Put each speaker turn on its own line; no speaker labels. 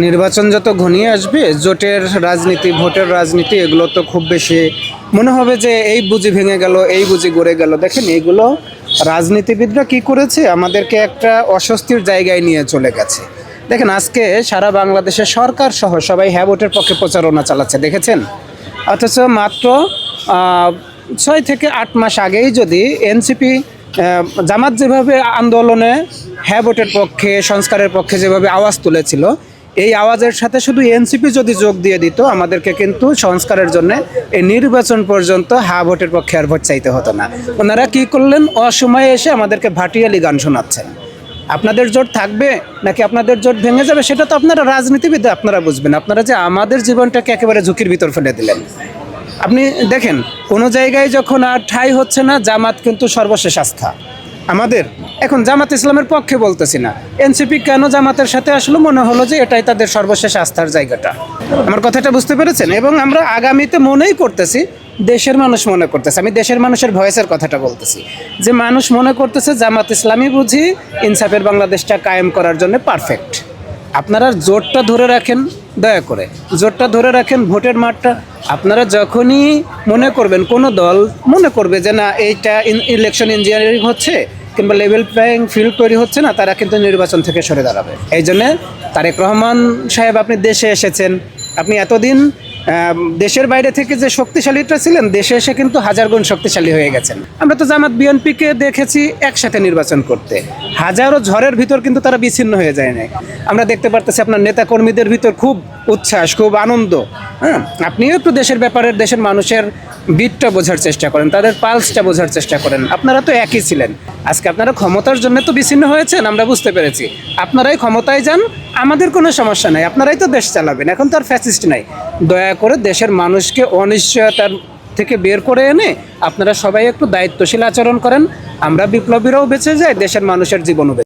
নির্বাচন যত ঘনিয়ে আসবে জোটের রাজনীতি, ভোটের রাজনীতি এগুলো তো খুব বেশি মনে হবে যে এই বুঝি ভেঙে গেল, এই বুঝি গড়ে গেল। দেখেন এগুলো রাজনীতিবিদরা কি করেছে, আমাদেরকে একটা অস্বস্তির জায়গায় নিয়ে চলে গেছে। দেখেন আজকে সারা বাংলাদেশে সরকার সহ সবাই হ্যাঁ ভোটের পক্ষে প্রচারণা চালাচ্ছে, দেখেছেন? অথচ মাত্র 6 থেকে 8 মাস আগেই যদি এনসিপি জামাত যেভাবে আন্দোলনে হ্যাঁ ভোটের পক্ষে, সংস্কারের পক্ষে যেভাবে আওয়াজ তুলেছিল, এই আওয়াজের সাথে শুধু এনসিপি যদি যোগ দিয়ে দিত, আমাদেরকে কিন্তু সংস্কারের জন্য এই নির্বাচন পর্যন্ত হ্যাঁ ভোটের পক্ষে আর ভোট চাইতে হতো না। ওনারা কি করলেন, অসময়ে এসে আমাদেরকে ভাটিয়ালি গান শোনাচ্ছেন। আপনাদের জোট থাকবে নাকি আপনাদের জোট ভেঙে যাবে সেটা তো আপনারা রাজনীতিবিদ, আপনারা বুঝবেন। আপনারা যে আমাদের জীবনটাকে একেবারে ঝুঁকির ভিতর ফেলে দিলেন। আপনি দেখেন কোনো জায়গায় যখন আর ঠাঁই হচ্ছে না, জামাত কিন্তু সর্বশেষ আস্থা আমাদের। এখন জামাত ইসলামের পক্ষে বলতেছি না, এনসিপি কেন জামাতের সাথে আসলে মনে হলো যে এটাই তাদের সর্বশেষ আস্থার জায়গাটা। আমার কথাটা বুঝতে পেরেছেন? এবং আমরা আগামীতে মনেই করতেছি, দেশের মানুষ মনে করতেছে, আমি দেশের মানুষের ভয়েসের কথাটা বলতেছি, যে মানুষ মনে করতেছে জামাত ইসলামী বুঝি ইনসাফের বাংলাদেশটা কায়েম করার জন্য পারফেক্ট। আপনারা জোটটা ধরে রাখেন, দয়া করে জোটটা ধরে রাখেন, ভোটের মাঠটা। আপনারা যখনই মনে করবেন, কোনো দল মনে করবে যে না এইটা ইলেকশন ইঞ্জিনিয়ারিং হচ্ছে কিংবা লেভেল প্লেয়িং ফিল্ড তৈরি হচ্ছে না, তারা কিন্তু নির্বাচন থেকে সরে দাঁড়াবে। এই জন্যে তারেক রহমান সাহেব, আপনি দেশে এসেছেন, আপনি এতদিন দেশের বাইরে থেকে যে শক্তিশালীটা ছিলেন, দেশে এসে কিন্তু হাজার গুণ শক্তিশালী হয়ে গেছেন। আমরা তো জামাত বিএনপিকে দেখেছি একসাথে নির্বাচন করতে, হাজারো ঝড়ের ভিতর কিন্তু তারা বিচ্ছিন্ন হয়ে যায় না। আমরা দেখতে পারতেছি আপনার নেতাকর্মীদের ভিতর খুব উচ্ছ্বাস, খুব আনন্দ। হ্যাঁ, আপনিও একটু দেশের ব্যাপারে, দেশের মানুষের বিটটা বোঝার চেষ্টা করেন, তাদের পালসটা বোঝার চেষ্টা করেন। আপনারা তো একই ছিলেন, আজকে আপনারা ক্ষমতার জন্য তো বিচ্ছিন্ন হয়েছেন, আমরা বুঝতে পেরেছি। আপনারাই ক্ষমতায় যান, আমাদের কোনো সমস্যা নাই, আপনারাই তো দেশ চালাবেন, এখন তো আর ফ্যাসিস্ট নাই। দয়া করে দেশের মানুষকে অনিশ্চয়তার থেকে বের করে এনে আপনারা সবাই একটু দায়িত্বশীল আচরণ করেন। আমরা বিপ্লবীরাও বেঁচে যাই, দেশের মানুষের জীবনও বেঁচে।